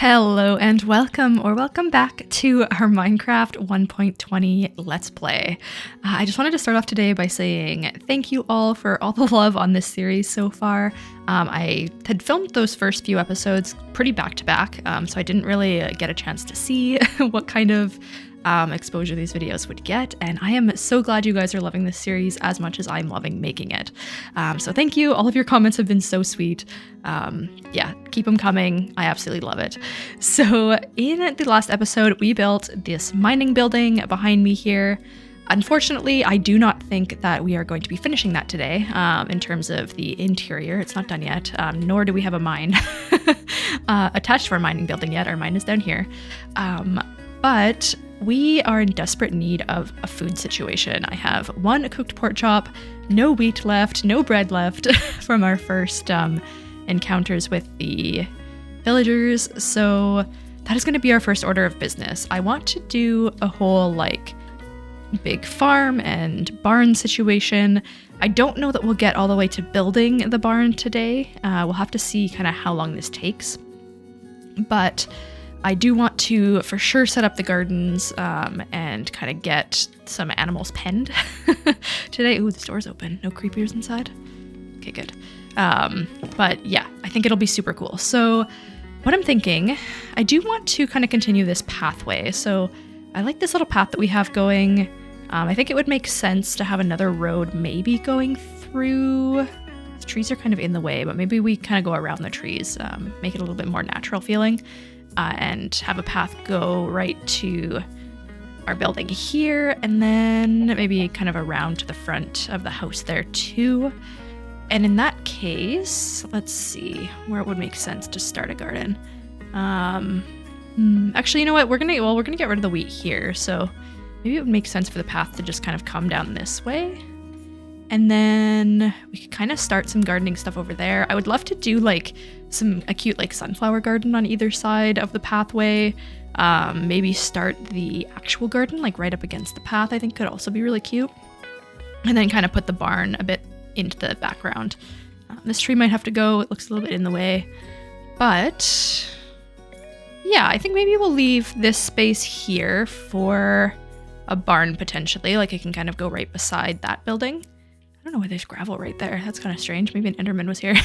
Hello and welcome back to our Minecraft 1.20 Let's Play. I just wanted to start off today by saying thank you all for all the love on this series so far. I had filmed those first few episodes pretty back to back, so I didn't really get a chance to see what kind of exposure these videos would get, and I am so glad you guys are loving this series as much as I'm loving making it. So thank you. All of your comments have been so sweet. Yeah, keep them coming. I absolutely love it. So in the last episode, we built this mining building behind me here. Unfortunately, I do not think that we are going to be finishing that today in terms of the interior. It's not done yet, nor do we have a mine attached to our mining building yet. Our mine is down here. But we are in desperate need of a food situation. I have one cooked pork chop, no wheat left, no bread left from our first encounters with the villagers. So that is going to be our first order of business. I want to do a whole big farm and barn situation. I don't know that we'll get all the way to building the barn today. We'll have to see kind of how long this takes. But I do want to for sure set up the gardens and kind of get some animals penned today. Ooh, this door's open. No creepers inside. Okay, good. But yeah, I think it'll be super cool. So what I'm thinking, I do want to kind of continue this pathway. So I like this little path that we have going. I think it would make sense to have another road maybe going through. The trees are kind of in the way, but maybe we kind of go around the trees, make it a little bit more natural feeling. And have a path go right to our building here, and then maybe kind of around to the front of the house there too. And in that case, let's see where it would make sense to start a garden. Actually, you know what? We're gonna get rid of the wheat here, so maybe it would make sense for the path to just kind of come down this way. And then we could kind of start some gardening stuff over there. I would love to do a cute sunflower garden on either side of the pathway. Maybe start the actual garden right up against the path. I think could also be really cute. And then kind of put the barn a bit into the background. This tree might have to go. It looks a little bit in the way. But yeah, I think maybe we'll leave this space here for a barn potentially. It can kind of go right beside that building. I don't know why there's gravel right there. That's kind of strange. Maybe an Enderman was here.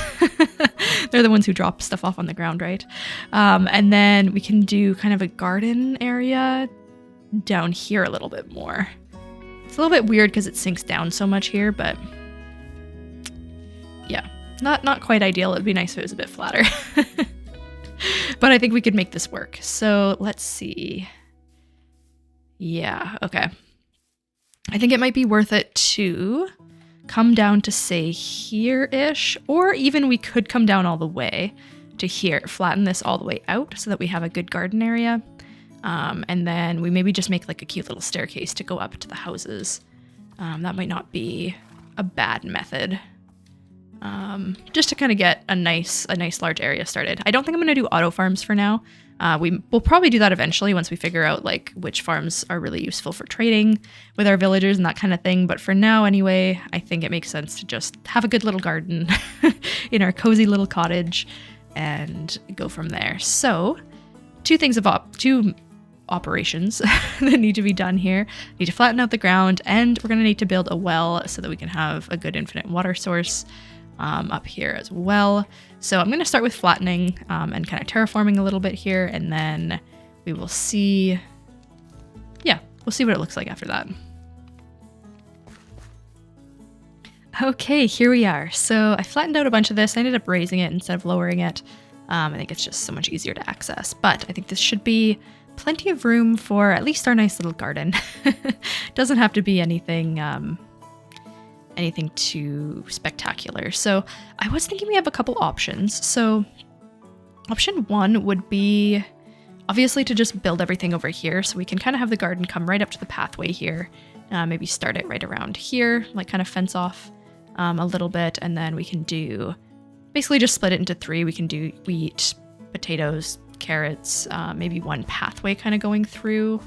They're the ones who drop stuff off on the ground, right? And then we can do kind of a garden area down here a little bit more. It's a little bit weird because it sinks down so much here, but yeah, not quite ideal. It'd be nice if it was a bit flatter. But I think we could make this work. So let's see. Yeah, okay. I think it might be worth it to come down to say here-ish, or even we could come down all the way to here, flatten this all the way out so that we have a good garden area. And then we maybe just make a cute little staircase to go up to the houses. That might not be a bad method. Just to kind of get a nice large area started. I don't think I'm going to do auto farms for now. We'll probably do that eventually once we figure out which farms are really useful for trading with our villagers and that kind of thing. But for now anyway, I think it makes sense to just have a good little garden in our cozy little cottage and go from there. So two operations that need to be done here. Need to flatten out the ground, and we're going to need to build a well so that we can have a good infinite water source up here as well. So I'm going to start with flattening and kind of terraforming a little bit here, and then we will see, we'll see what it looks like after that. Okay, here we are. So I flattened out a bunch of this. I ended up raising it instead of lowering it. I think it's just so much easier to access, but I think this should be plenty of room for at least our nice little garden. Doesn't have to be anything too spectacular. So I was thinking we have a couple options. So option one would be obviously to just build everything over here, so we can kind of have the garden come right up to the pathway here. Maybe start it right around here, kind of fence off a little bit, and then we can do basically just split it into three. We can do wheat, potatoes, carrots, maybe one pathway kind of going through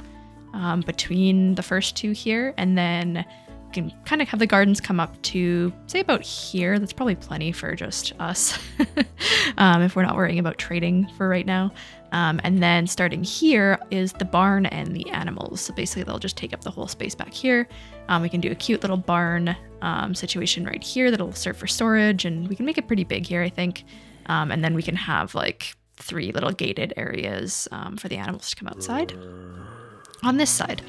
between the first two here, and then can kind of have the gardens come up to, say, about here. That's probably plenty for just us if we're not worrying about trading for right now. And then starting here is the barn and the animals. So basically they'll just take up the whole space back here. We can do a cute little barn situation right here that'll serve for storage, and we can make it pretty big here, I think. And then we can have like 3 little gated areas for the animals to come outside on this side.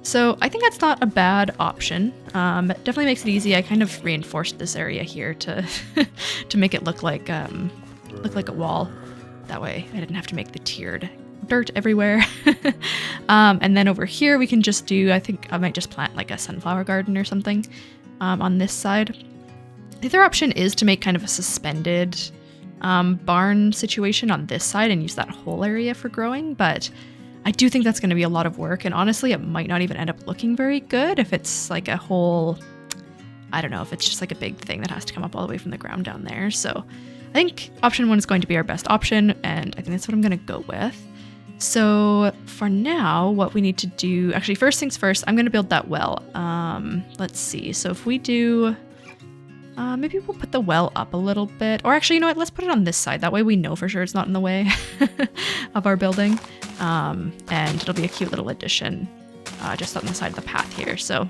So I think that's not a bad option. It definitely makes it easy. I kind of reinforced this area here to to make it look like a wall. That way I didn't have to make the tiered dirt everywhere. And then over here we can just do, I think I might just plant like a sunflower garden or something on this side. The other option is to make kind of a suspended barn situation on this side and use that whole area for growing, but I do think that's going to be a lot of work, and honestly it might not even end up looking very good if it's like a whole, I don't know, if it's just like a big thing that has to come up all the way from the ground down there. So I think option 1 is going to be our best option, and I think that's what I'm going to go with. So for now, what we need to do, actually first things first, I'm going to build that well. Let's see, so if we do, maybe we'll put the well up a little bit, or actually, you know what, let's put it on this side. That way we know for sure it's not in the way of our building. And it'll be a cute little addition just on the side of the path here. So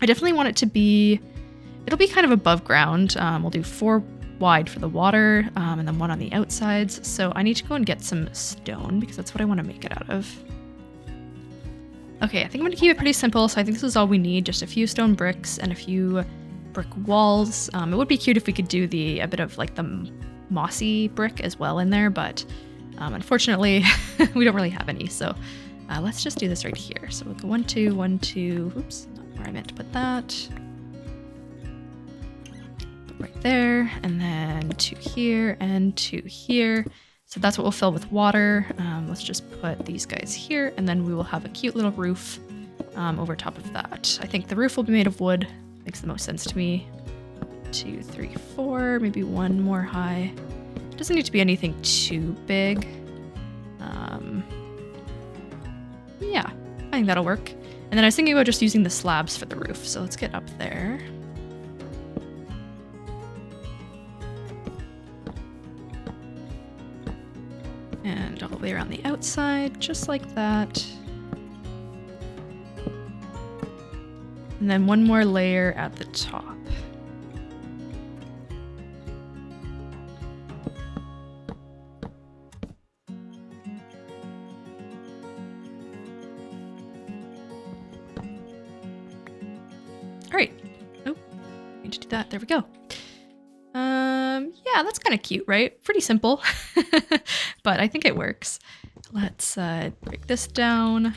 I definitely want it to be, it'll be kind of above ground. We'll do 4 wide for the water and then 1 on the outsides. So I need to go and get some stone because that's what I want to make it out of. Okay, I think I'm going to keep it pretty simple. So I think this is all we need, just a few stone bricks and a few brick walls. It would be cute if we could do a bit of like the mossy brick as well in there, but unfortunately, we don't really have any, so let's just do this right here. So we'll go 1, 2, 1, 2. Oops, not where I meant to put that. Put right there, and then 2 here and 2 here. So that's what we'll fill with water. Let's just put these guys here, and then we will have a cute little roof over top of that. I think the roof will be made of wood. Makes the most sense to me. 2, 3, 4, maybe 1 more high. Doesn't need to be anything too big. Yeah, I think that'll work. And then I was thinking about just using the slabs for the roof. So let's get up there. And all the way around the outside, just like that. And then 1 more layer at the top. Alright. Oh, I need to do that. There we go. Yeah, that's kind of cute, right? Pretty simple. But I think it works. Let's break this down.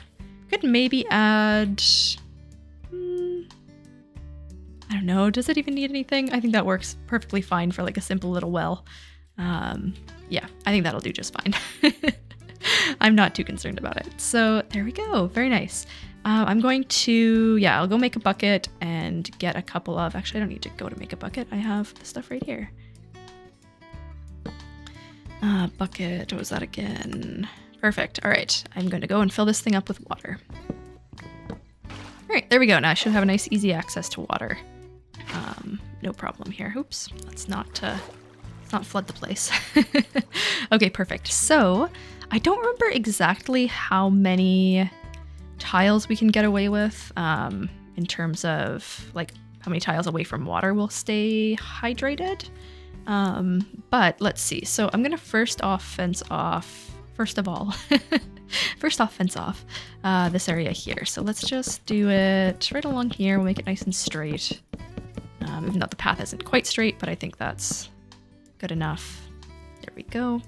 Could maybe add... I don't know, does it even need anything? I think that works perfectly fine for like a simple little well. Yeah, I think that'll do just fine. I'm not too concerned about it. So there we go, very nice. I'm going to, yeah, I'll go make a bucket and get a couple of, actually I don't need to go to make a bucket. I have the stuff right here. Bucket, what was that again? Perfect, all right. I'm going to go and fill this thing up with water. All right, there we go. Now I should have a nice easy access to water. No problem here. Oops, let's not flood the place. Okay, perfect. So I don't remember exactly how many tiles we can get away with in terms of like how many tiles away from water will stay hydrated. But let's see. So I'm gonna first off fence off this area here. So let's just do it right along here. We'll make it nice and straight. Even though the path isn't quite straight, but I think that's good enough. There we go.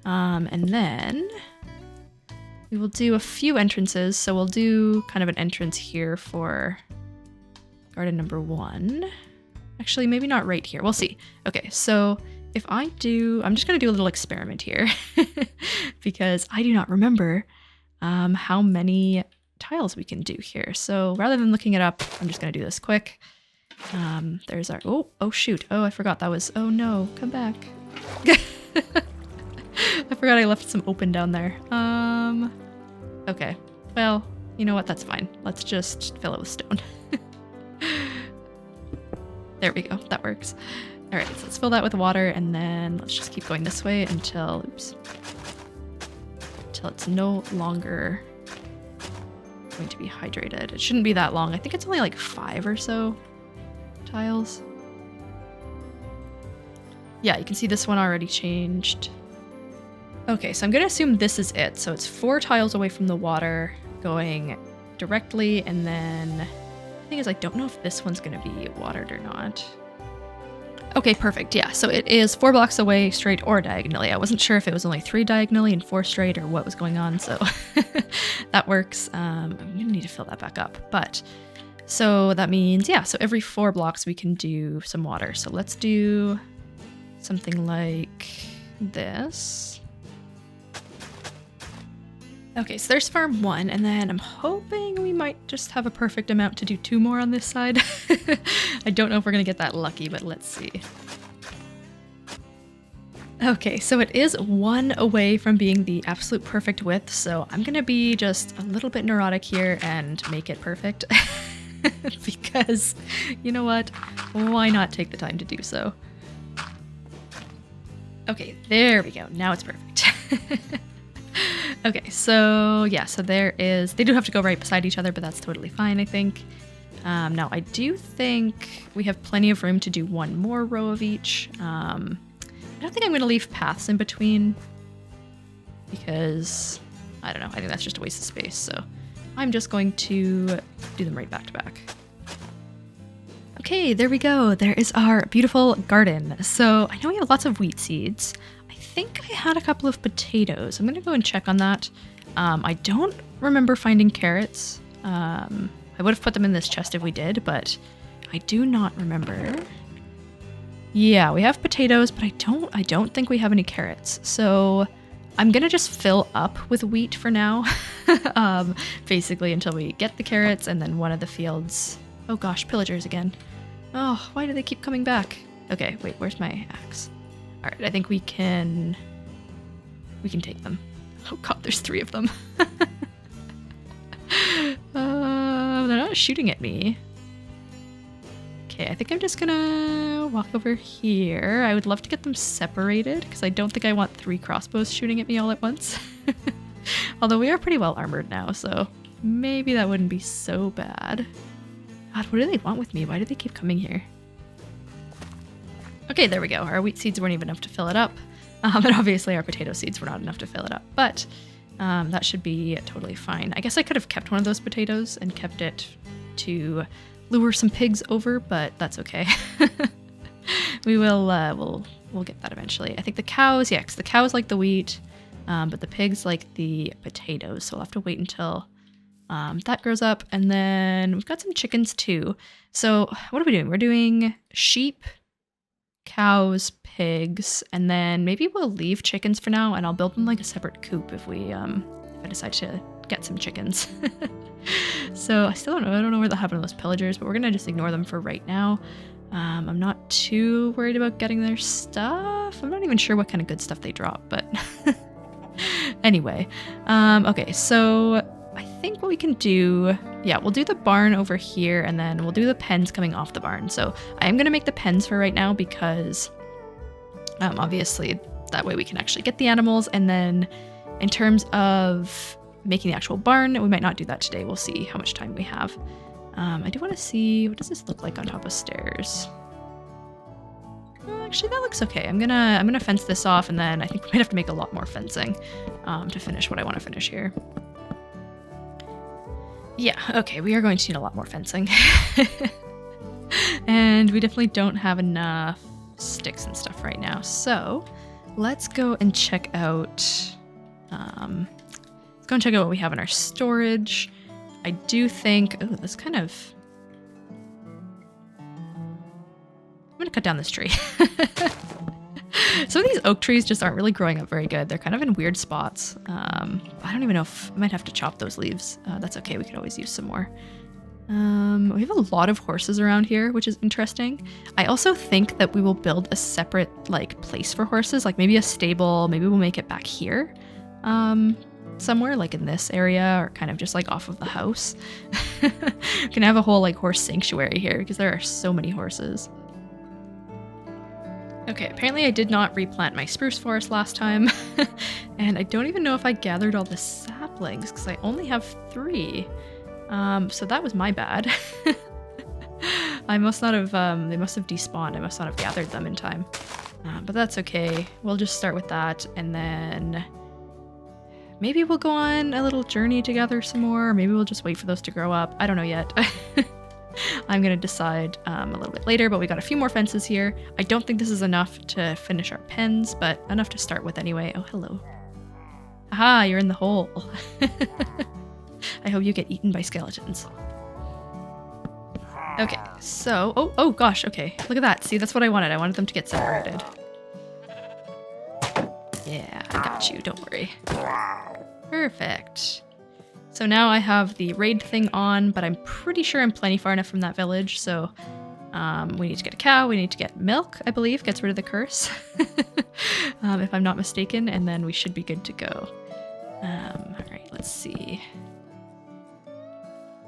And then we will do a few entrances. So we'll do kind of an entrance here for garden number 1. Actually, maybe not right here. We'll see. Okay, so if I do, I'm just going to do a little experiment here because I do not remember how many tiles we can do here. So rather than looking it up, I'm just going to do this quick. There's our, oh shoot. Oh, I forgot that was, oh no, come back. I forgot I left some open down there. Okay, well, you know what, that's fine. Let's just fill it with stone. There we go. That works. All right, so let's fill that with water, and then let's just keep going this way until, oops, until it's no longer going to be hydrated. It shouldn't be that long. I think it's only like 5 or so tiles. Yeah, you can see this one already changed. Okay, so I'm gonna assume this is it. So it's 4 tiles away from the water going directly, and then the thing is I don't know if this one's gonna be watered or not. Okay, perfect. Yeah, so it is 4 blocks away, straight or diagonally. I wasn't sure if it was only 3 diagonally and 4 straight or what was going on, so that works. I'm gonna need to fill that back up, but so that means, yeah, so every 4 blocks we can do some water. So let's do something like this. Okay, so there's farm 1, and then I'm hoping we might just have a perfect amount to do 2 more on this side. I don't know if we're gonna get that lucky, but let's see. Okay, so it is 1 away from being the absolute perfect width, so I'm gonna be just a little bit neurotic here and make it perfect. Because, you know what? Why not take the time to do so? Okay, there we go. Now it's perfect. Okay, so yeah, so there is, they do have to go right beside each other, but that's totally fine, I think. Now, I do think we have plenty of room to do 1 more row of each. I don't think I'm going to leave paths in between because, I don't know, I think that's just a waste of space, so I'm just going to do them right back to back. Okay, there we go. There is our beautiful garden. So I know we have lots of wheat seeds. I think I had a couple of potatoes. I'm gonna go and check on that. I don't remember finding carrots. I would have put them in this chest if we did, but I do not remember. Yeah, we have potatoes, but I don't think we have any carrots. So I'm gonna just fill up with wheat for now, basically until we get the carrots, and then one of the fields. Oh gosh, pillagers again. Oh, why do they keep coming back? Okay, wait, where's my axe? All right, I think we can take them. Oh god, there's 3 of them. They're not shooting at me. Okay, I think I'm just gonna walk over here. I would love to get them separated because I don't think I want 3 crossbows shooting at me all at once. Although we are pretty well armored now, so maybe that wouldn't be so bad. God, what do they want with me? Why do they keep coming here? Okay, there we go. Our wheat seeds weren't even enough to fill it up. And obviously our potato seeds were not enough to fill it up. But that should be totally fine. I guess I could have kept one of those potatoes and kept it to lure some pigs over, but that's okay. We will, we'll get that eventually. I think the cows, yeah, because the cows like the wheat, but the pigs like the potatoes. So we'll have to wait until that grows up. And then we've got some chickens too. So what are we doing? We're doing sheep, cows, pigs, and then maybe we'll leave chickens for now and I'll build them like a separate coop if we, if I decide to get some chickens. So I still don't know. I don't know where they'll happen to those pillagers, but we're going to just ignore them for right now. I'm not too worried about getting their stuff. I'm not even sure what kind of good stuff they drop, but anyway. Okay, so I think what we can do, yeah, we'll do the barn over here and then we'll do the pens coming off the barn. So I am going to make the pens for right now because obviously that way we can actually get the animals. And then in terms of making the actual barn, we might not do that today. We'll see how much time we have. I do want to see, what does this look like on top of stairs? Actually, that looks okay. I'm gonna fence this off, and then I think we might have to make a lot more fencing to finish what I want to finish here. Yeah, okay, we are going to need a lot more fencing. And we definitely don't have enough sticks and stuff right now. So let's go and check out what we have in our storage. I do think, oh, this kind of, I'm gonna cut down this tree. Some of these oak trees just aren't really growing up very good. They're kind of in weird spots. I don't even know if I might have to chop those leaves. That's okay, we could always use some more. We have a lot of horses around here, which is interesting. I also think that we will build a separate like place for horses, like maybe a stable. Maybe we'll make it back here. Somewhere like in this area or kind of just like off of the house. We can have a whole like horse sanctuary here because there are so many horses. Okay, apparently I did not replant my spruce forest last time. And I don't even know if I gathered all the saplings because I only have 3. So that was my bad. I must not have, they must have despawned. I must not have gathered them in time. But that's okay. We'll just start with that, and then maybe we'll go on a little journey to gather some more. Or maybe we'll just wait for those to grow up. I don't know yet. I'm gonna decide a little bit later, but we got a few more fences here. I don't think this is enough to finish our pens, but enough to start with anyway. Oh, hello. Aha, you're in the hole. I hope you get eaten by skeletons. Okay, so, oh gosh, okay. Look at that. See, that's what I wanted. I wanted them to get separated. Yeah, I got you. Don't worry. Perfect. So now I have the raid thing on, but I'm pretty sure I'm plenty far enough from that village, so we need to get a cow, we need to get milk, I believe, gets rid of the curse, if I'm not mistaken, and then we should be good to go. Alright, let's see.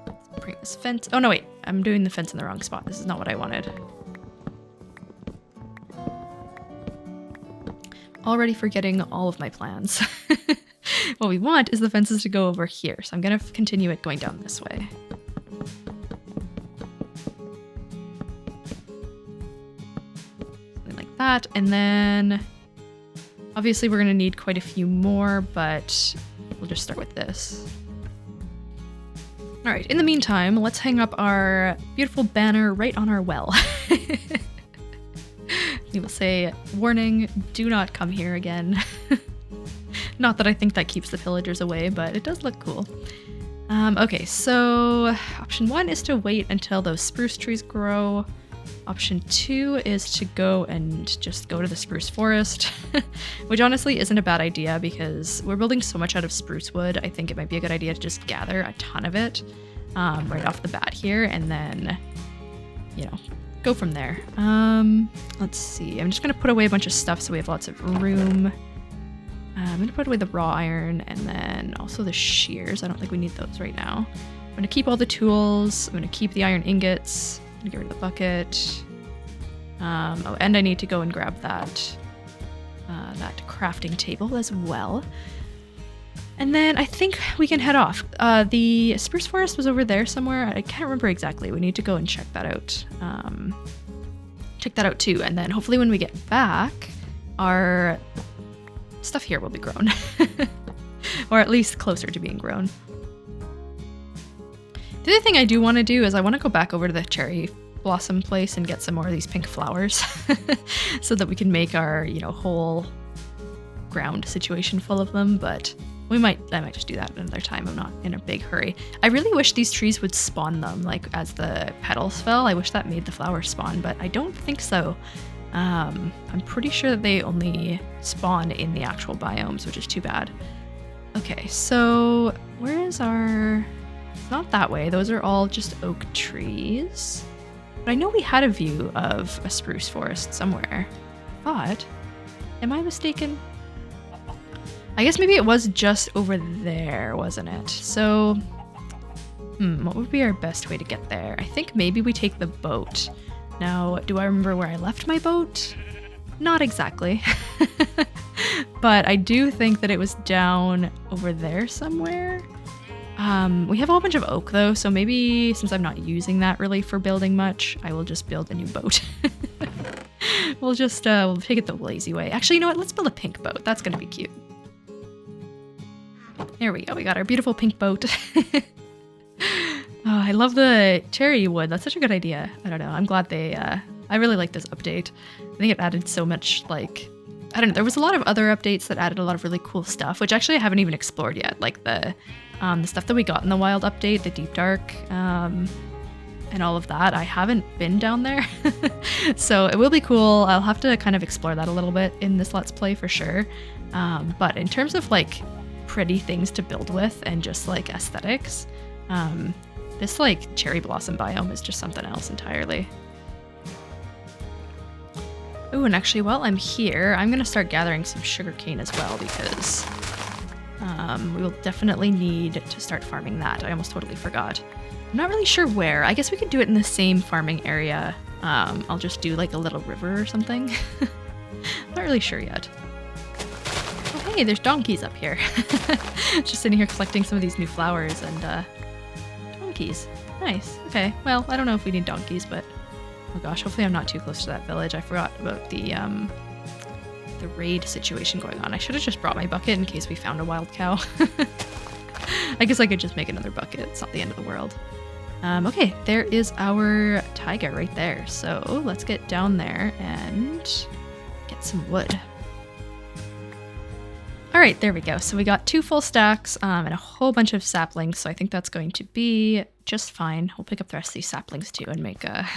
Let's bring this fence. Oh no, wait, I'm doing the fence in the wrong spot. This is not what I wanted. Already forgetting all of my plans. What we want is the fences to go over here, so I'm gonna continue it going down this way. Something like that, and then obviously we're gonna need quite a few more, but we'll just start with this. Alright, in the meantime, let's hang up our beautiful banner right on our well. We will say, warning, do not come here again. Not that I think that keeps the pillagers away, but it does look cool. Okay, so option 1 is to wait until those spruce trees grow. Option 2 is to go and just go to the spruce forest, which honestly isn't a bad idea because we're building so much out of spruce wood. I think it might be a good idea to just gather a ton of it right off the bat here, and then, you know, go from there. Let's see. I'm just going to put away a bunch of stuff so we have lots of room. I'm going to put away the raw iron and then also the shears. I don't think we need those right now. I'm going to keep all the tools. I'm going to keep the iron ingots. I'm going to get rid of the bucket. Oh, and I need to go and grab that crafting table as well. And then I think we can head off. The spruce forest was over there somewhere. I can't remember exactly. We need to go and check that out. Check that out too. And then hopefully when we get back, our stuff here will be grown. Or at least closer to being grown. The other thing I do want to do is I want to go back over to the cherry blossom place and get some more of these pink flowers so that we can make our, you know, whole ground situation full of them, but I might just do that another time. I'm not in a big hurry. I really wish these trees would spawn them, like as the petals fell. I wish that made the flowers spawn, but I don't think so. I'm pretty sure that they only spawn in the actual biomes, which is too bad. Okay, so where is our... It's not that way. Those are all just oak trees. But I know we had a view of a spruce forest somewhere. But, am I mistaken? I guess maybe it was just over there, wasn't it? So, what would be our best way to get there? I think maybe we take the boat. Now, do I remember where I left my boat? Not exactly. But I do think that it was down over there somewhere. We have a whole bunch of oak though, so maybe since I'm not using that really for building much, I will just build a new boat. We'll just, we'll take it the lazy way. Actually, you know what? Let's build a pink boat. That's gonna be cute. There we go. We got our beautiful pink boat. Oh, I love the cherry wood. That's such a good idea. I don't know. I'm glad they, I really like this update. I think it added so much, like, I don't know. There was a lot of other updates that added a lot of really cool stuff, which actually I haven't even explored yet. Like the stuff that we got in the wild update, the deep dark, and all of that. I haven't been down there. So it will be cool. I'll have to kind of explore that a little bit in this Let's Play for sure. But in terms of like pretty things to build with and just like aesthetics, this like cherry blossom biome is just something else entirely. Oh, and actually while I'm here, I'm gonna start gathering some sugarcane as well because we will definitely need to start farming that. I almost totally forgot. I'm not really sure where. I guess we could do it in the same farming area. I'll just do like a little river or something. not really sure yet. Oh, hey, there's donkeys up here. Just sitting here collecting some of these new flowers and donkeys. Nice. Okay, well, I don't know if we need donkeys, but oh gosh, hopefully I'm not too close to that village. I forgot about the raid situation going on. I should have just brought my bucket in case we found a wild cow. I guess I could just make another bucket. It's not the end of the world. Okay, there is our taiga right there. So let's get down there and get some wood. All right, there we go. So we got 2 full stacks and a whole bunch of saplings. So I think that's going to be just fine. We'll pick up the rest of these saplings too and make a...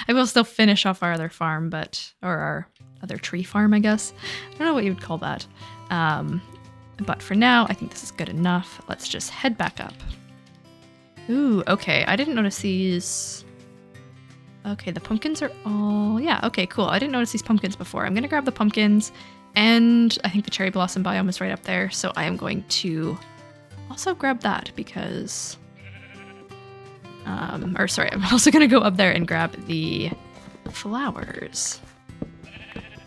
I will still finish off our other farm, or our other tree farm, I guess. I don't know what you would call that. But for now, I think this is good enough. Let's just head back up. Ooh, okay. I didn't notice these. Okay, the pumpkins are all... Yeah, okay, cool. I didn't notice these pumpkins before. I'm going to grab the pumpkins, and I think the cherry blossom biome is right up there, so I am going to also grab that because... I'm also going to go up there and grab the flowers.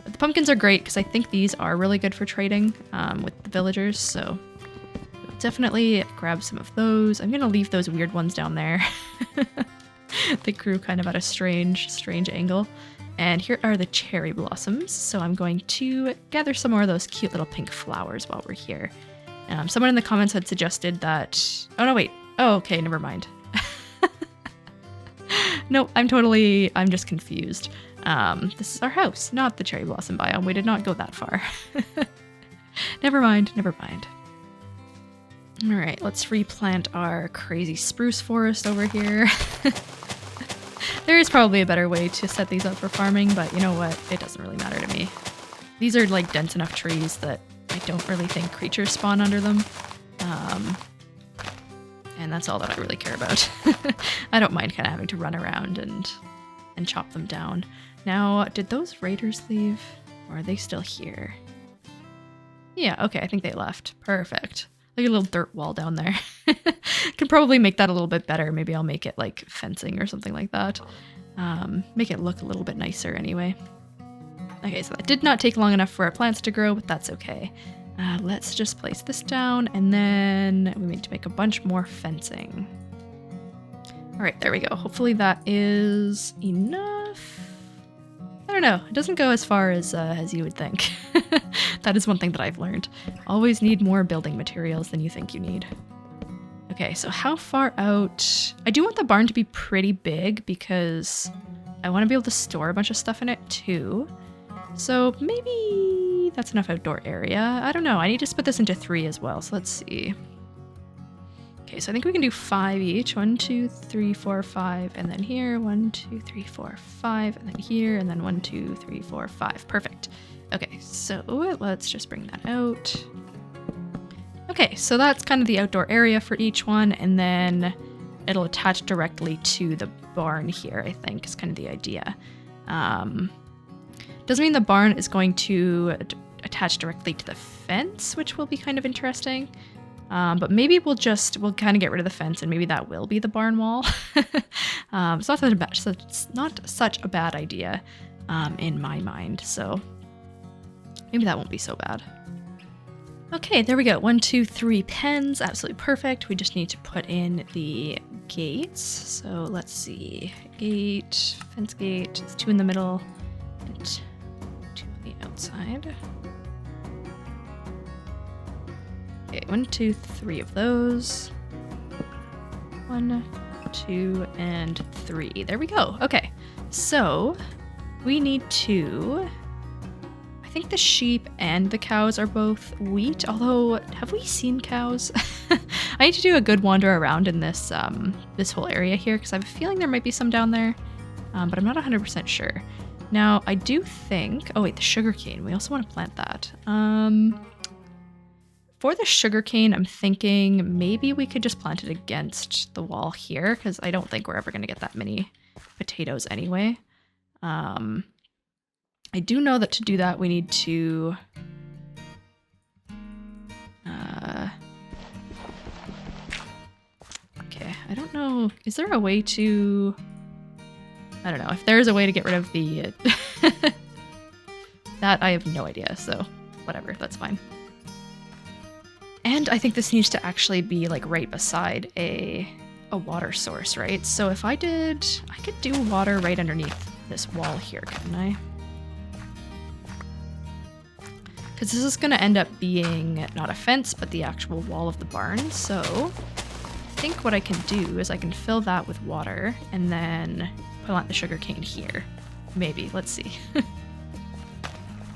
But the pumpkins are great because I think these are really good for trading with the villagers, so we'll definitely grab some of those. I'm going to leave those weird ones down there. They grew kind of at a strange angle. And here are the cherry blossoms, so I'm going to gather some more of those cute little pink flowers while we're here. Someone in the comments had suggested that... Oh, no, wait. Oh, okay, never mind. Nope, I'm just confused. This is our house, not the cherry blossom biome. We did not go that far. Never mind. All right, let's replant our crazy spruce forest over here. There is probably a better way to set these up for farming, but you know what? It doesn't really matter to me. These are like dense enough trees that I don't really think creatures spawn under them. And that's all that I really care about. I don't mind kind of having to run around and chop them down. Now, did those raiders leave? Or are they still here? Yeah, okay, I think they left. Perfect. Like a little dirt wall down there. Can probably make that a little bit better. Maybe I'll make it like fencing or something like that. Make it look a little bit nicer anyway. Okay, so that did not take long enough for our plants to grow, but that's okay. Let's just place this down, and then we need to make a bunch more fencing. All right, there we go. Hopefully that is enough. I don't know. It doesn't go as far as you would think. That is one thing that I've learned. Always need more building materials than you think you need. Okay, so how far out? I do want the barn to be pretty big because I want to be able to store a bunch of stuff in it too. So maybe that's enough outdoor area. I don't know. I need to split this into 3 as well. So let's see. Okay, so I think we can do 5 each. 1, 2, 3, 4, 5, and then here. 1, 2, 3, 4, 5, and then here, and then 1, 2, 3, 4, 5. Perfect. Okay, so let's just bring that out. Okay, so that's kind of the outdoor area for each one, and then it'll attach directly to the barn here, I think, is kind of the idea. Doesn't mean the barn is going to attach directly to the fence, which will be kind of interesting. But maybe we'll kind of get rid of the fence, and maybe that will be the barn wall. It's not such a bad idea in my mind, so maybe that won't be so bad. Okay, there we go. 1, 2, 3 pens. Absolutely perfect. We just need to put in the gates. So let's see. Gate, fence gate. There's 2 in the middle and 2 on the outside. Okay, 1, 2, 3 of those. 1, 2, and 3. There we go. Okay, so we need to... I think the sheep and the cows are both wheat, although have we seen cows? I need to do a good wander around in this this whole area here because I have a feeling there might be some down there, but I'm not 100% sure. Now, I do think... Oh, wait, the sugarcane. We also want to plant that. For the sugarcane, I'm thinking maybe we could just plant it against the wall here because I don't think we're ever going to get that many potatoes anyway. I do know that to do that, we need to... Okay, I don't know. Is there a way to... I don't know. If there's a way to get rid of the... That I have no idea, so whatever, that's fine. And I think this needs to actually be like right beside a water source, right? So if I could do water right underneath this wall here, couldn't I? Because this is going to end up being not a fence, but the actual wall of the barn. So I think what I can do is I can fill that with water and then plant the sugarcane here. Maybe, let's see.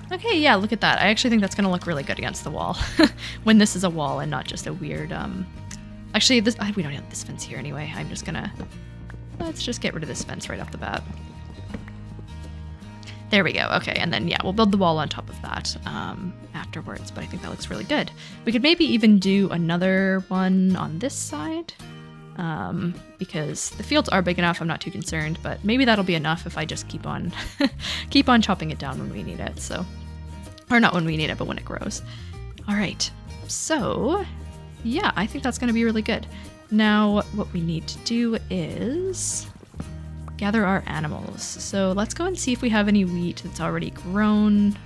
Okay, yeah, look at that. I actually think that's going to look really good against the wall when this is a wall and not just a weird, actually, we don't have this fence here anyway. I'm just gonna, let's just get rid of this fence right off the bat. There we go. Okay, and then, yeah, we'll build the wall on top of that afterwards, but I think that looks really good. We could maybe even do another one on this side because the fields are big enough. I'm not too concerned, but maybe that'll be enough if I just keep on keep on chopping it down when we need it. So, or not when we need it, but when it grows. All right. So, yeah, I think that's going to be really good. Now, what we need to do is gather our animals. So let's go and see if we have any wheat that's already grown.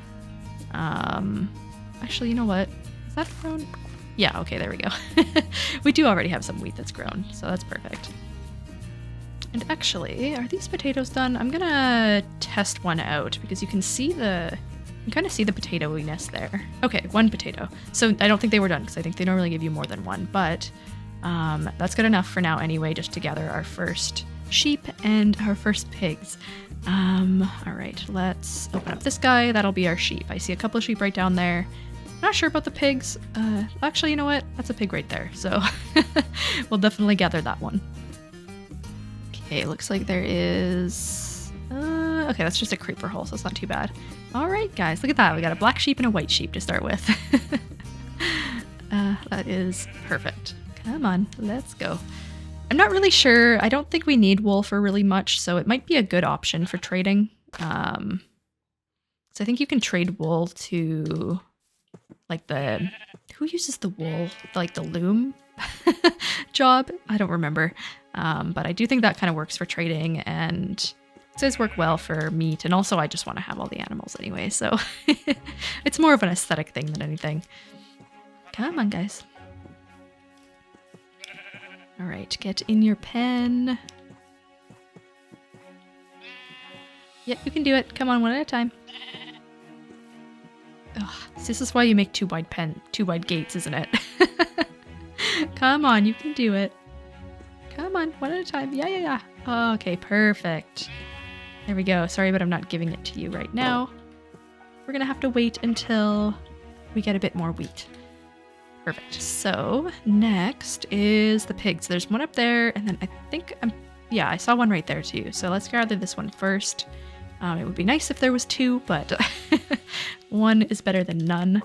Actually, you know what? Is that grown? Yeah, okay, there we go. We do already have some wheat that's grown, so that's perfect. And actually, are these potatoes done? I'm gonna test one out because you can see you can kind of see the potatoiness there. Okay, one potato. So I don't think they were done because I think they normally give you more than one, but that's good enough for now anyway, just to gather our first sheep and our first pigs. All right, let's open up this guy. That'll be our sheep. I see a couple of sheep right down there. Not sure about the pigs. Actually, you know what? That's a pig right there. So we'll definitely gather that one. Okay, looks like there is... okay, that's just a creeper hole, so it's not too bad. All right, guys, look at that. We got a black sheep and a white sheep to start with. That is perfect. Come on, let's go. I'm not really sure. I don't think we need wool for really much, so it might be a good option for trading. So I think you can trade wool to... like who uses the wool? Like the loom job? I don't remember. But I do think that kind of works for trading and it does work well for meat. And also I just want to have all the animals anyway. So it's more of an aesthetic thing than anything. Come on, guys. All right, get in your pen. Yep, you can do it. Come on, one at a time. Ugh, this is why you make two wide gates, isn't it? Come on, you can do it. Come on, one at a time. Yeah. Okay, perfect. There we go. Sorry, but I'm not giving it to you right now. We're gonna have to wait until we get a bit more wheat. Perfect. So next is the pigs. There's one up there, and then I think yeah, I saw one right there too. So let's gather this one first. It would be nice if there was two, but one is better than none.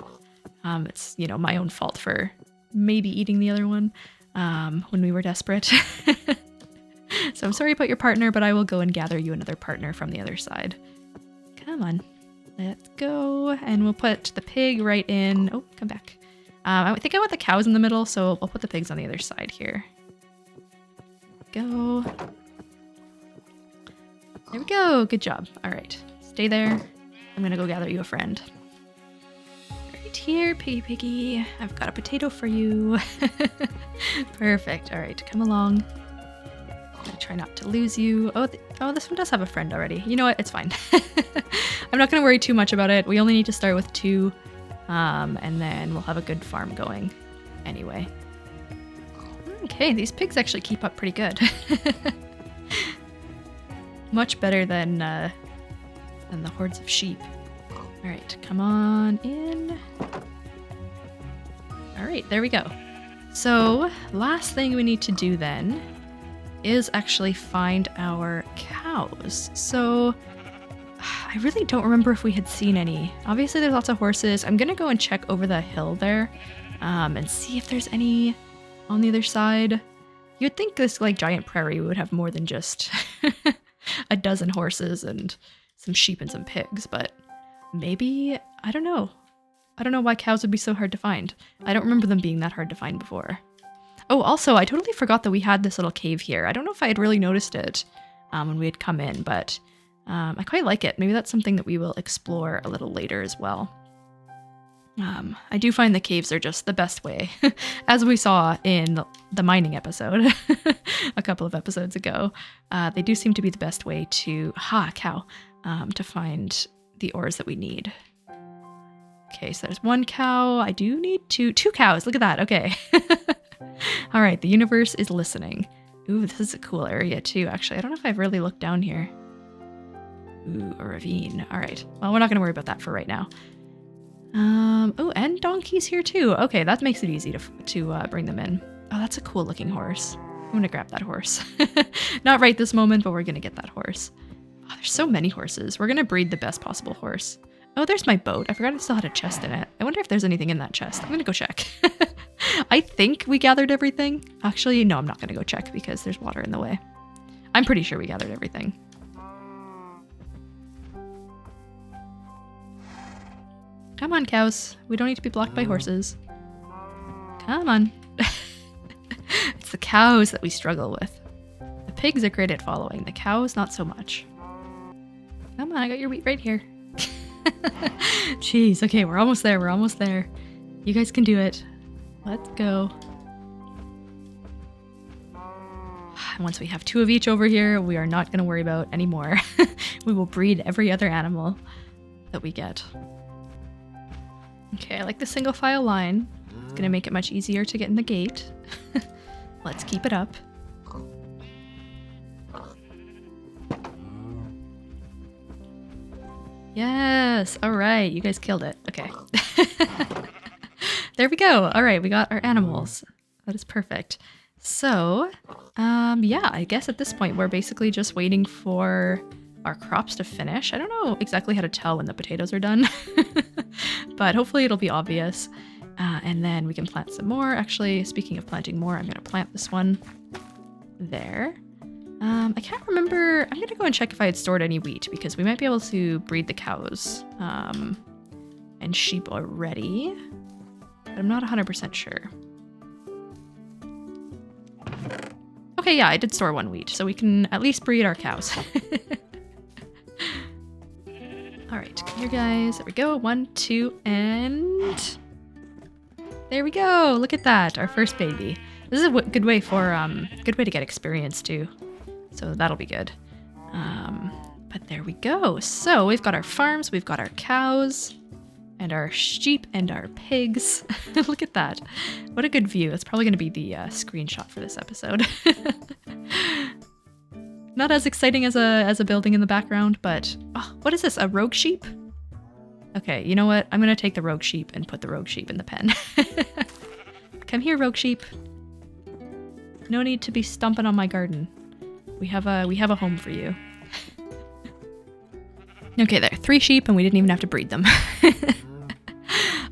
It's, you know, my own fault for maybe eating the other one when we were desperate. So I'm sorry about your partner, but I will go and gather you another partner from the other side. Come on. Let's go. And we'll put the pig right in. Oh, come back. I think I want the cows in the middle, so I'll put the pigs on the other side here. Go. There we go. Good job. All right. Stay there. I'm going to go gather you a friend. Right here, piggy. I've got a potato for you. Perfect. All right. Come along. I'm going to try not to lose you. Oh, this one does have a friend already. You know what? It's fine. I'm not going to worry too much about it. We only need to start with 2. And then we'll have a good farm going anyway. Okay, these pigs actually keep up pretty good. Much better than the hordes of sheep. All right, come on in. All right, there we go. So last thing we need to do then is actually find our cows. So I really don't remember if we had seen any. Obviously there's lots of horses. I'm gonna go and check over the hill there and see if there's any on the other side. You'd think this like giant prairie would have more than just a dozen horses and some sheep and some pigs, but maybe, I don't know. I don't know why cows would be so hard to find. I don't remember them being that hard to find before. Oh, also, I totally forgot that we had this little cave here. I don't know if I had really noticed it when we had come in, but I quite like it. Maybe that's something that we will explore a little later as well. I do find the caves are just the best way, as we saw in the mining episode a couple of episodes ago. They do seem to be the best way to to find the ores that we need. Okay, so there's 1 cow. I do need 2 cows. Look at that. Okay. All right, the universe is listening. Ooh, this is a cool area too, actually. I don't know if I've really looked down here. Ooh, a ravine. All right. Well, we're not going to worry about that for right now. Oh, and donkeys here too. Okay, that makes it easy to bring them in. Oh, that's a cool looking horse. I'm going to grab that horse. Not right this moment, but we're going to get that horse. Oh, there's so many horses. We're going to breed the best possible horse. Oh, there's my boat. I forgot I still had a chest in it. I wonder if there's anything in that chest. I'm going to go check. I think we gathered everything. Actually, no, I'm not going to go check because there's water in the way. I'm pretty sure we gathered everything. Come on, cows. We don't need to be blocked by horses. Come on. It's the cows that we struggle with. The pigs are great at following. The cows, not so much. Come on, I got your wheat right here. Jeez, okay, we're almost there. We're almost there. You guys can do it. Let's go. And once we have 2 of each over here, we are not going to worry about anymore. We will breed every other animal that we get. Okay, I like the single file line. It's going to make it much easier to get in the gate. Let's keep it up. Yes! Alright, you guys killed it. Okay. There we go. Alright, we got our animals. That is perfect. So, yeah, I guess at this point we're basically just waiting for our crops to finish. I don't know exactly how to tell when the potatoes are done, but hopefully it'll be obvious. And then we can plant some more. Actually, speaking of planting more, I'm going to plant this one there. I can't remember. I'm going to go and check if I had stored any wheat because we might be able to breed the cows and sheep already, but I'm not 100% sure. Okay, yeah, I did store 1 wheat, so we can at least breed our cows. All right, come here, guys. There we go. 1, 2, and there we go. Look at that, our first baby. This is a good way to get experience too. So that'll be good. But there we go. So we've got our farms, we've got our cows, and our sheep and our pigs. Look at that. What a good view. That's probably going to be the screenshot for this episode. Not as exciting as a building in the background, but oh, what is this? A rogue sheep? Okay, you know what? I'm going to take the rogue sheep and put the rogue sheep in the pen. Come here, rogue sheep. No need to be stomping on my garden. We have a home for you. Okay, there. 3 sheep, and we didn't even have to breed them.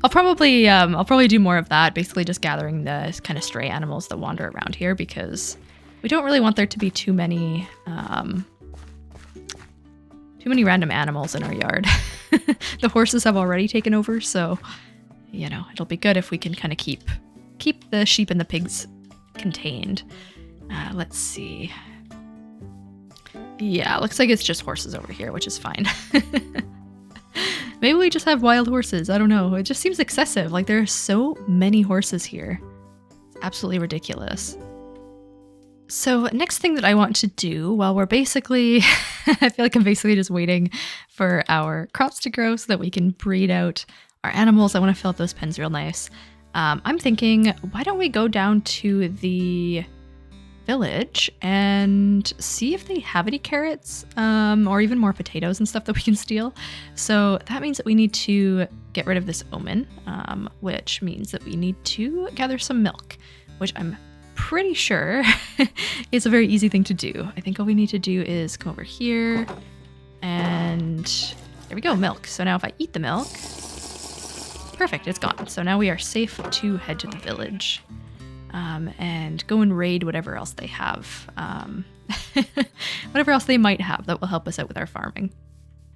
I'll probably do more of that. Basically, just gathering the kind of stray animals that wander around here because we don't really want there to be too many random animals in our yard. The horses have already taken over, so you know it'll be good if we can kind of keep the sheep and the pigs contained. Let's see. Yeah, looks like it's just horses over here, which is fine. Maybe we just have wild horses. I don't know. It just seems excessive. Like there are so many horses here. It's absolutely ridiculous. So next thing that I want to do while we're basically, I feel like I'm basically just waiting for our crops to grow so that we can breed out our animals. I want to fill up those pens real nice. I'm thinking, why don't we go down to the village and see if they have any carrots or even more potatoes and stuff that we can steal. So that means that we need to get rid of this omen, which means that we need to gather some milk, which I'm pretty sure is a very easy thing to do. I think all we need to do is come over here and there we go, milk. So now if I eat the milk, perfect, it's gone. So now we are safe to head to the village. And go and raid whatever else they have. Whatever else they might have that will help us out with our farming.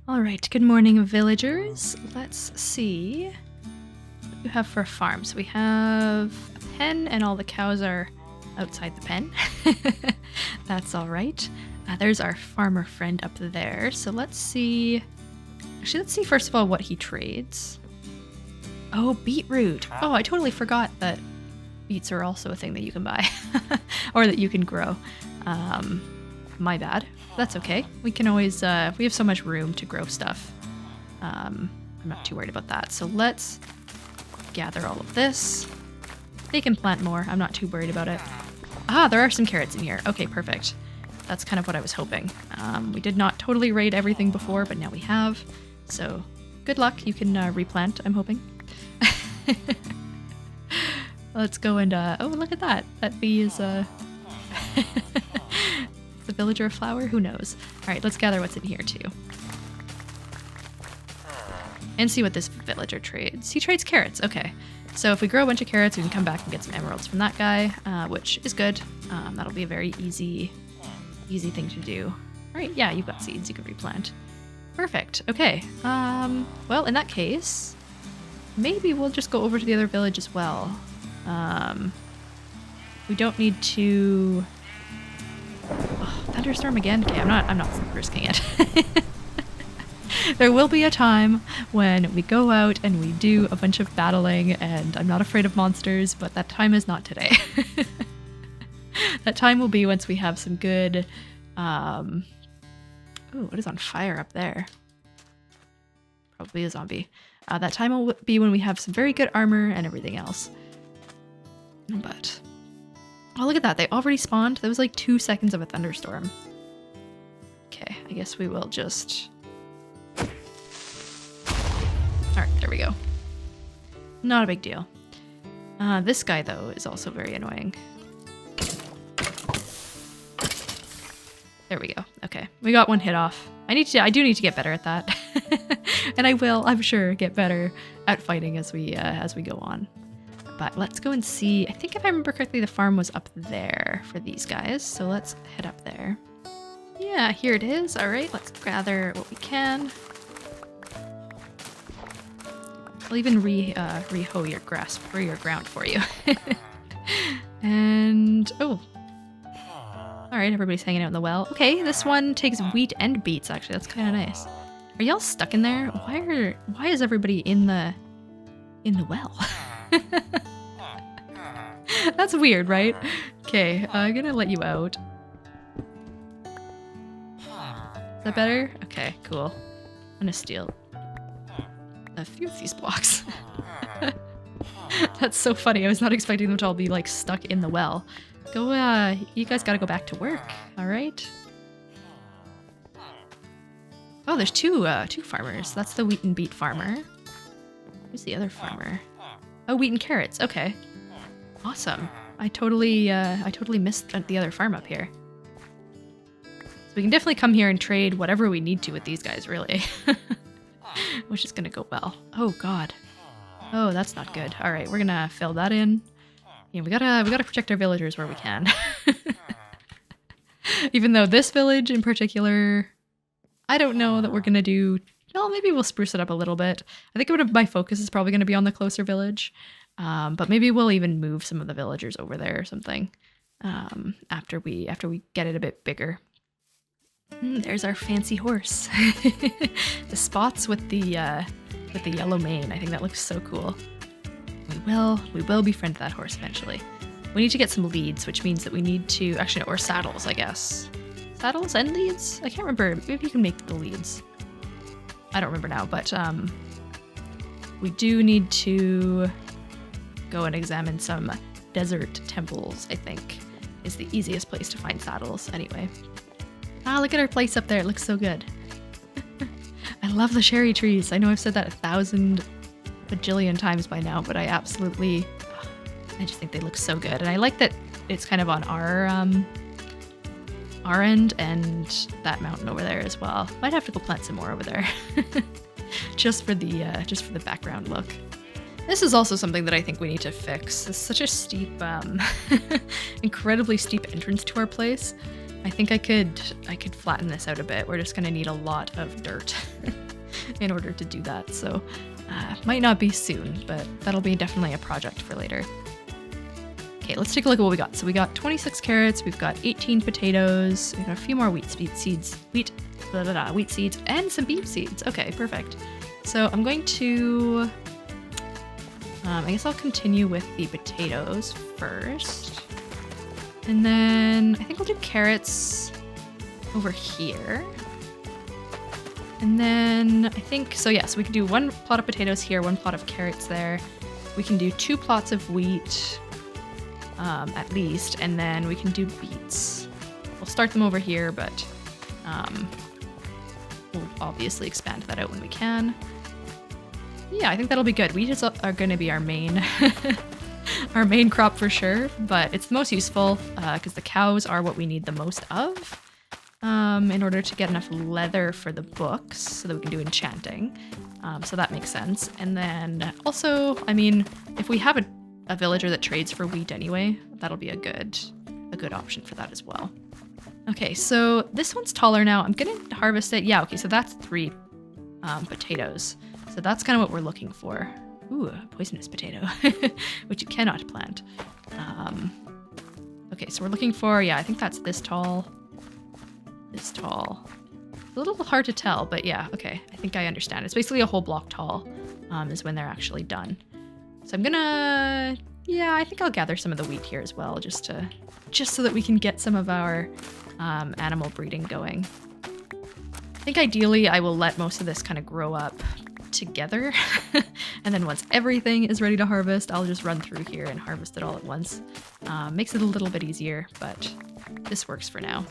All right, good morning, villagers. Let's see what you have for a farm. So we have a pen and all the cows are outside the pen. That's all right. There's our farmer friend up there. So let's see. Actually, let's see first of all what he trades. Oh, beetroot. Oh, I totally forgot that beets are also a thing that you can buy or that you can grow. My bad. That's okay. We can always, we have so much room to grow stuff. I'm not too worried about that. So let's gather all of this. They can plant more. I'm not too worried about it. Ah, there are some carrots in here. Okay, perfect. That's kind of what I was hoping. We did not totally raid everything before, but now we have. So good luck. You can replant, I'm hoping. Let's go and, oh, look at that. That bee is, the villager of flower? Who knows? All right, let's gather what's in here too. And see what this villager trades. He trades carrots, okay. So if we grow a bunch of carrots, we can come back and get some emeralds from that guy, which is good. That'll be a very easy thing to do. All right, yeah, you've got seeds you can replant. Perfect, okay. Well, in that case, maybe we'll just go over to the other village as well. We don't need to... Oh, thunderstorm again? Okay, I'm not risking it. There will be a time when we go out and we do a bunch of battling, and I'm not afraid of monsters, but that time is not today. That time will be once we have some good... Ooh, what is on fire up there? Probably a zombie. That time will be when we have some very good armor and everything else. But... Oh, look at that. They already spawned. That was like 2 seconds of a thunderstorm. Okay, I guess we will just... Alright, there we go. Not a big deal. This guy, though, is also very annoying. There we go. Okay, we got one hit off. I do need to get better at that. And I will, I'm sure, get better at fighting as we go on. But let's go and see. I think if I remember correctly, the farm was up there for these guys. So let's head up there. Yeah, here it is. All right, let's gather what we can. I'll even re-hoe your grass or your ground for you. And, oh. All right, everybody's hanging out in the well. Okay, this one takes wheat and beets, actually. That's kind of nice. Are y'all stuck in there? Why is everybody in the well? That's weird, right? Okay, I'm gonna let you out. Is that better? Okay, cool. I'm gonna steal a few of these blocks. That's so funny. I was not expecting them to all be like stuck in the well. Go, you guys gotta go back to work, all right? Oh, there's two farmers. That's the wheat and beet farmer. Who's the other farmer? Oh, wheat and carrots. Okay, awesome. I totally missed the other farm up here. So we can definitely come here and trade whatever we need to with these guys, really. Which is gonna go well. Oh God. Oh, that's not good. All right, we're gonna fill that in. Yeah, we gotta protect our villagers where we can. Even though this village in particular, I don't know that we're gonna do. Well, maybe we'll spruce it up a little bit. I think my focus is probably gonna be on the closer village, but maybe we'll even move some of the villagers over there or something after we get it a bit bigger. There's our fancy horse. The spots with the yellow mane. I think that looks so cool. We will befriend that horse eventually. We need to get some leads, which means that we need to actually, or saddles, I guess. Saddles and leads? I can't remember. Maybe you can make the leads. I don't remember now, but we do need to go and examine some desert temples, I think, is the easiest place to find saddles anyway. Ah, look at our place up there. It looks so good. I love the cherry trees. I know I've said that 1,000 bajillion times by now, but I just think they look so good. And I like that it's kind of on our end and that mountain over there as well. Might have to go plant some more over there. just for the background look. This is also something that I think we need to fix. It's such a steep, incredibly steep entrance to our place. I think I could flatten this out a bit. We're just gonna need a lot of dirt in order to do that. So might not be soon, but that'll be definitely a project for later. Okay, let's take a look at what we got. So we got 26 carrots, we've got 18 potatoes, we've got a few more wheat seeds, and some beef seeds. Okay, perfect. So I'm going to, I guess I'll continue with the potatoes first. And then I think we'll do carrots over here. And then I think, so yeah, so we can do 1 plot of potatoes here, 1 plot of carrots there. We can do 2 plots of wheat, at least, and then we can do beets. We'll start them over here, but we'll obviously expand that out when we can. Yeah, I think that'll be good. Wheat are going to be our main our main crop for sure, but it's the most useful because the cows are what we need the most of in order to get enough leather for the books so that we can do enchanting. So that makes sense. And then also, I mean, if we have a villager that trades for wheat anyway, that'll be a good option for that as well. Okay, so this one's taller now. I'm gonna harvest it. Yeah, okay, so that's 3 potatoes. So that's kind of what we're looking for. Ooh, a poisonous potato, which you cannot plant. Okay, so we're looking for, yeah, I think that's this tall. This tall. It's a little hard to tell, but yeah, okay, I think I understand. It's basically a whole block tall is when they're actually done. So I'm gonna, yeah, I think I'll gather some of the wheat here as well, just so that we can get some of our animal breeding going. I think ideally I will let most of this kind of grow up together, and then once everything is ready to harvest, I'll just run through here and harvest it all at once. Makes it a little bit easier, but this works for now.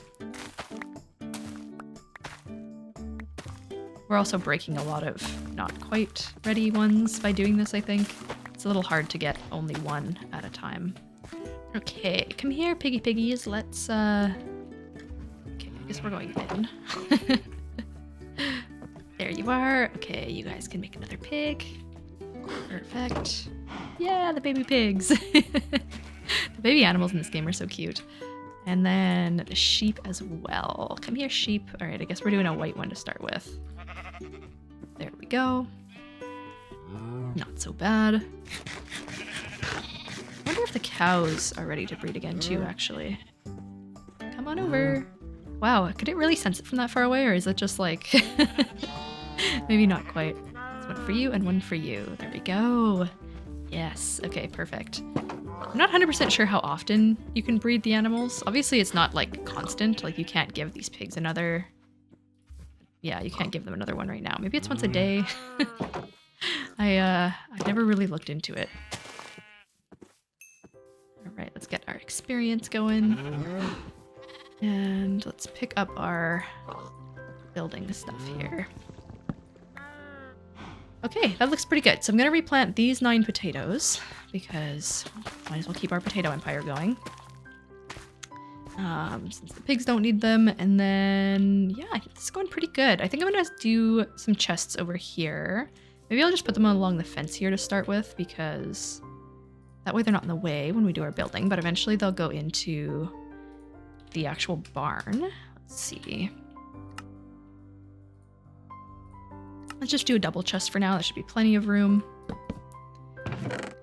We're also breaking a lot of not quite ready ones by doing this, I think. It's a little hard to get only 1 at a time. Okay, come here, piggy piggies. Let's, okay, I guess we're going in. There you are. Okay, you guys can make another pig. Perfect. Yeah, the baby pigs. The baby animals in this game are so cute. And then the sheep as well. Come here, sheep. All right, I guess we're doing a white one to start with. There we go. Not so bad. I wonder if the cows are ready to breed again too, actually. Come on over. Wow, could it really sense it from that far away, or is it just like... Maybe not quite. There's 1 for you and 1 for you. There we go. Yes, okay, perfect. I'm not 100% sure how often you can breed the animals. Obviously, it's not like constant. Like, you can't give these pigs another... Yeah, you can't give them another one right now. Maybe it's once a day. I've never really looked into it. All right, let's get our experience going. And let's pick up our building stuff here. Okay, that looks pretty good. So I'm going to replant these 9 potatoes because might as well keep our potato empire going. Since the pigs don't need them. And then, yeah, I think this is going pretty good. I think I'm going to do some chests over here. Maybe I'll just put them along the fence here to start with because that way they're not in the way when we do our building. But eventually they'll go into the actual barn. Let's see. Let's just do a double chest for now. That should be plenty of room.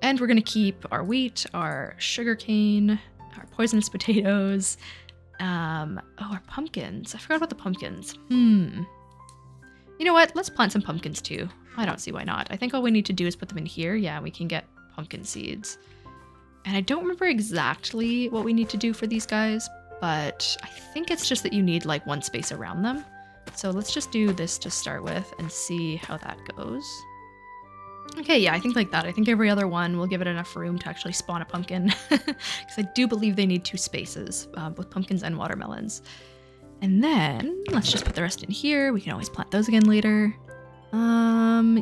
And we're going to keep our wheat, our sugarcane, our poisonous potatoes. Oh, our pumpkins. I forgot about the pumpkins. You know what? Let's plant some pumpkins too. I don't see why not. I think all we need to do is put them in here. Yeah, we can get pumpkin seeds. And I don't remember exactly what we need to do for these guys, but I think it's just that you need like 1 space around them. So let's just do this to start with and see how that goes. Okay, yeah, I think like that. I think every other one will give it enough room to actually spawn a pumpkin. Because I do believe they need 2 spaces, both pumpkins and watermelons. And then let's just put the rest in here. We can always plant those again later.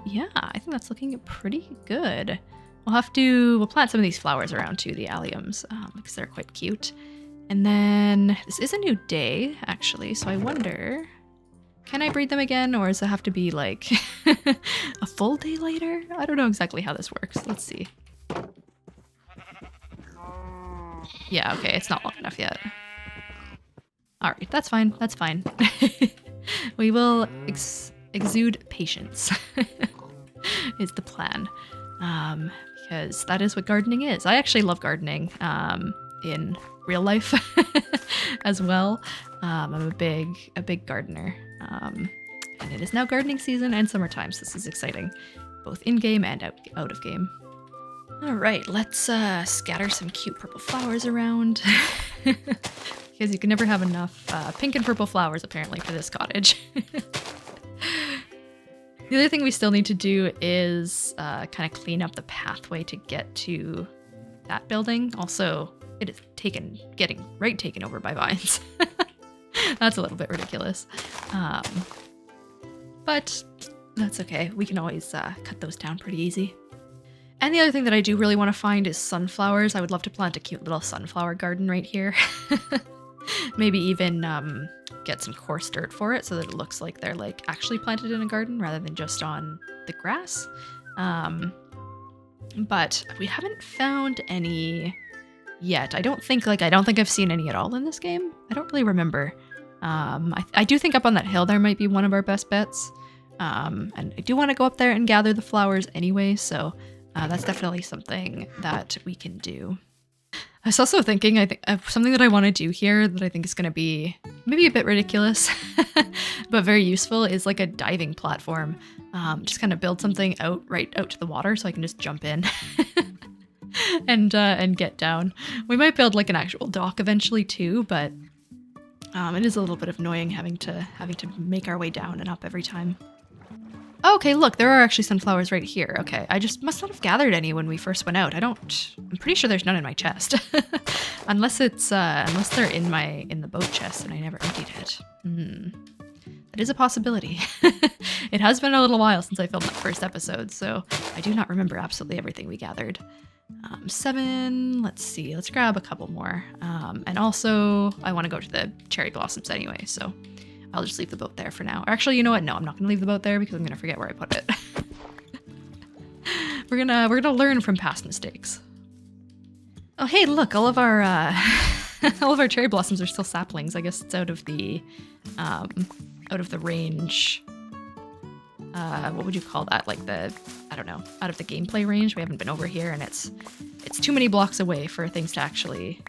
Yeah, I think that's looking pretty good. We'll plant some of these flowers around too, the alliums, because they're quite cute. And then this is a new day, actually, so I wonder... Can I breed them again, or does it have to be like a full day later? I don't know exactly how this works. Let's see. Yeah, okay, it's not long enough yet. Alright, that's fine, that's fine. We will exude patience, is the plan. because that is what gardening is. I actually love gardening in real life as well. I'm a big gardener. And it is now gardening season and summertime, so this is exciting, both in-game and out of game. All right, let's scatter some cute purple flowers around. Because you can never have enough pink and purple flowers, apparently, for this cottage. The other thing we still need to do is kind of clean up the pathway to get to that building. Also, it is getting taken over by vines. That's a little bit ridiculous. But that's okay. We can always cut those down pretty easy. And the other thing that I do really want to find is sunflowers. I would love to plant a cute little sunflower garden right here. Maybe even get some coarse dirt for it so that it looks like they're like actually planted in a garden rather than just on the grass. But we haven't found any yet. I don't think I've seen any at all in this game. I don't really remember. I do think up on that hill there might be one of our best bets. And I do want to go up there and gather the flowers anyway, so that's definitely something that we can do. I was also thinking, I think something that I want to do here that I think is going to be maybe a bit ridiculous, but very useful is like a diving platform. Just kind of build something right out to the water so I can just jump in and get down. We might build like an actual dock eventually too, but it is a little bit annoying having to make our way down and up every time. Oh, okay, look, there are actually sunflowers right here. Okay, I just must not have gathered any when we first went out. I'm pretty sure there's none in my chest. unless they're in the boat chest and I never emptied it. That is a possibility. It has been a little while since I filmed that first episode, so I do not remember absolutely everything we gathered. 7, let's see, let's grab a couple more. And also, I want to go to the cherry blossoms anyway, so I'll just leave the boat there for now. Or actually, you know what? No, I'm not going to leave the boat there because I'm going to forget where I put it. We're gonna learn from past mistakes. Oh, hey, look, all of our all of our cherry blossoms are still saplings. I guess it's out of the range. What would you call that? Like I don't know, out of the gameplay range. We haven't been over here, and it's too many blocks away for things to actually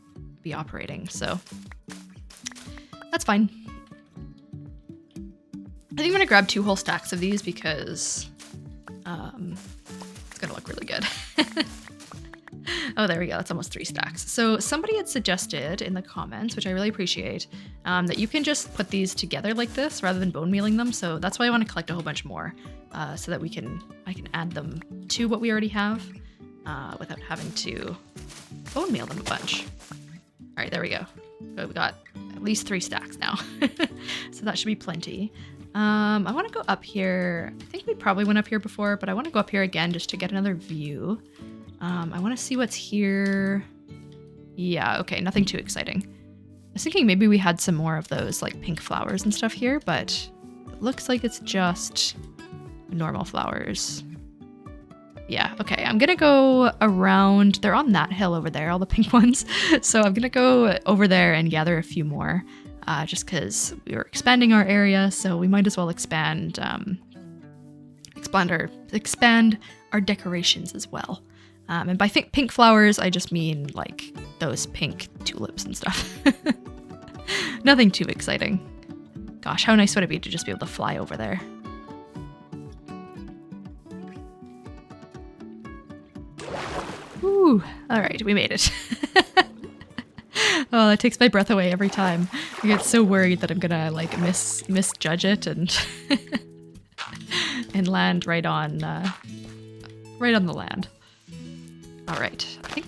be operating. So that's fine. I think I'm gonna grab 2 whole stacks of these because it's gonna look really good. Oh, there we go. That's almost 3 stacks. So somebody had suggested in the comments, which I really appreciate, that you can just put these together like this rather than bone mealing them. So that's why I want to collect a whole bunch more, so that I can add them to what we already have without having to bone meal them a bunch. All right, there we go. So we got at least 3 stacks now. So that should be plenty. I want to go up here. I think we probably went up here before, but I want to go up here again just to get another view. I want to see what's here. Yeah, okay, nothing too exciting. I was thinking maybe we had some more of those like pink flowers and stuff here, but it looks like it's just normal flowers. Yeah, okay, I'm gonna go around. They're on that hill over there, all the pink ones. So I'm gonna go over there and gather a few more. Just because we were expanding our area, so we might as well expand our decorations as well. And by pink flowers, I just mean like those pink tulips and stuff. Nothing too exciting. Gosh, how nice would it be to just be able to fly over there? Ooh, all right, we made it. Oh, that takes my breath away every time. I get so worried that I'm gonna like misjudge it and and land right on the land. All right, I think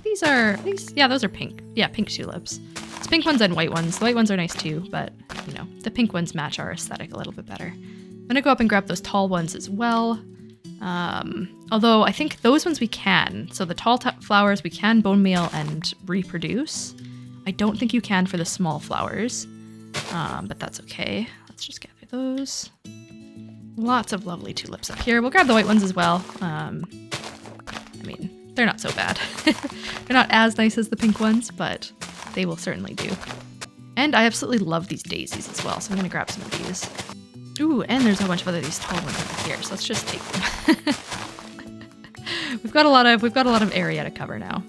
yeah, those are pink. Yeah, pink tulips. It's pink ones and white ones. The white ones are nice too, but you know, the pink ones match our aesthetic a little bit better. I'm gonna go up and grab those tall ones as well. Although I think those ones we can. So the tall flowers we can bone meal and reproduce. I don't think you can for the small flowers, but that's okay. Let's just gather those. Lots of lovely tulips up here. We'll grab the white ones as well. I mean, they're not so bad. They're not as nice as the pink ones, but they will certainly do. And I absolutely love these daisies as well, so I'm going to grab some of these. Ooh, and there's a bunch of these tall ones over here, so let's just take them. we've got a lot of area to cover now.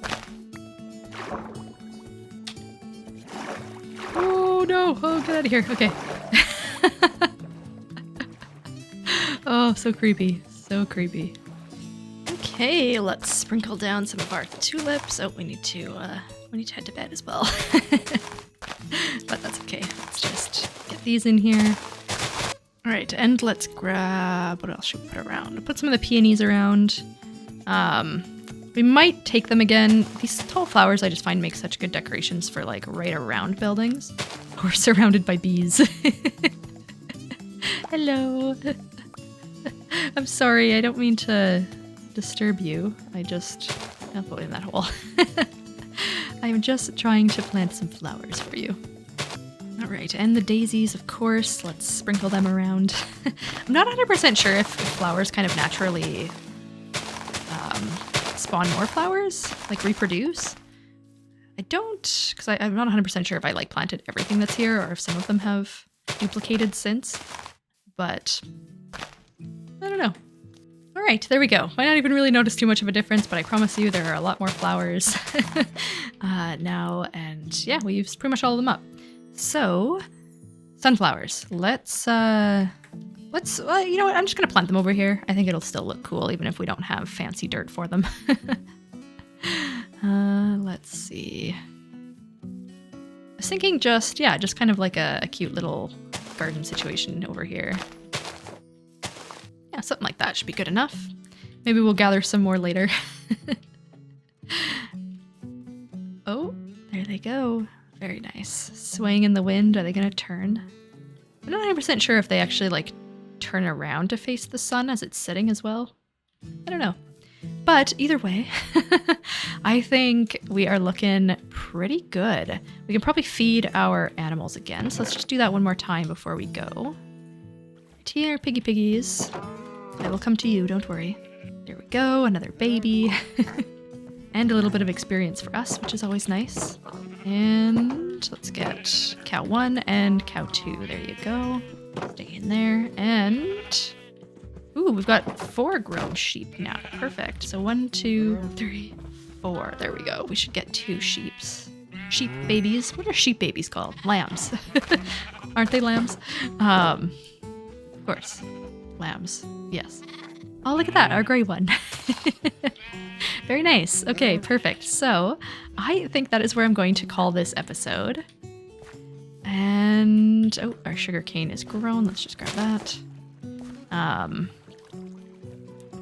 Oh no! Oh, get out of here. Okay. Oh, so creepy. So creepy. Okay, let's sprinkle down some of our tulips. Oh, we need to head to bed as well. But that's okay. Let's just get these in here. All right, and let's grab, what else should we put around? Put some of the peonies around. We might take them again. These tall flowers I just find make such good decorations for like right around buildings or surrounded by bees. Hello. I'm sorry, I don't mean to disturb you. I'll put it in that hole. I'm just trying to plant some flowers for you. All right, and the daisies, of course. Let's sprinkle them around. I'm not 100% sure if flowers kind of naturally spawn more flowers, like reproduce. I don't, because I'm not 100% sure if I like planted everything that's here or if some of them have duplicated since, but I don't know. All right, there we go. Might not even really notice too much of a difference, but I promise you there are a lot more flowers now, and yeah, we used pretty much all of them up. So, sunflowers. Let's well, you know what? I'm just gonna plant them over here. I think it'll still look cool, even if we don't have fancy dirt for them. Let's see. I was thinking just kind of like a cute little garden situation over here. Yeah, something like that should be good enough. Maybe we'll gather some more later. Oh, there they go. Very nice. Swaying in the wind. Are they going to turn? I'm not 100% sure if they actually like turn around to face the sun as it's setting as well. I don't know. But either way, I think we are looking pretty good. We can probably feed our animals again. So let's just do that one more time before we go. Right here, piggies. I will come to you, don't worry. There we go, another baby. And a little bit of experience for us, which is always nice. And let's get cow 1 and cow 2. There you go. Stay in there. And ooh, we've got 4 grown sheep now. Perfect. So 1, 2, 3, 4. There we go. We should get 2 sheeps. Sheep babies. What are sheep babies called? Lambs. Aren't they lambs? Of course. Lambs. Yes. Oh, look at that. Our gray one. Very nice. Okay, perfect. So I think that is where I'm going to call this episode. And oh, our sugar cane is grown. Let's just grab that.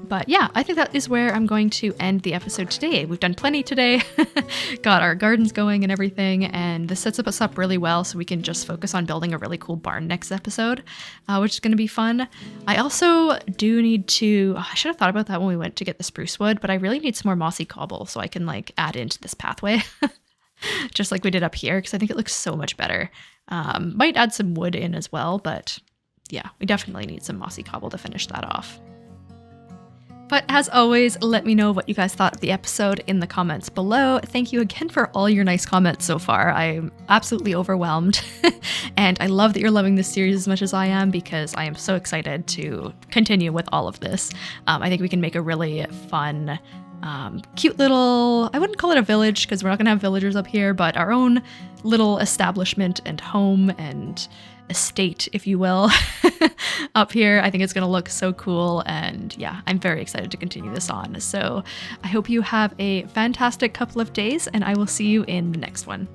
But yeah, I think that is where I'm going to end the episode today. We've done plenty today, got our gardens going and everything, and this sets us up really well so we can just focus on building a really cool barn next episode, which is going to be fun. I also do need to, I should have thought about that when we went to get the spruce wood, but I really need some more mossy cobble so I can like add into this pathway, just like we did up here, because I think it looks so much better. Might add some wood in as well, but yeah, we definitely need some mossy cobble to finish that off. But as always, let me know what you guys thought of the episode in the comments below. Thank you again for all your nice comments so far. I'm absolutely overwhelmed. And I love that you're loving this series as much as I am, because I am so excited to continue with all of this. I think we can make a really fun, cute little, I wouldn't call it a village because we're not going to have villagers up here, but our own little establishment and home and estate, if you will, up here. I think it's going to look so cool, and yeah, I'm very excited to continue this on. So I hope you have a fantastic couple of days, and I will see you in the next one.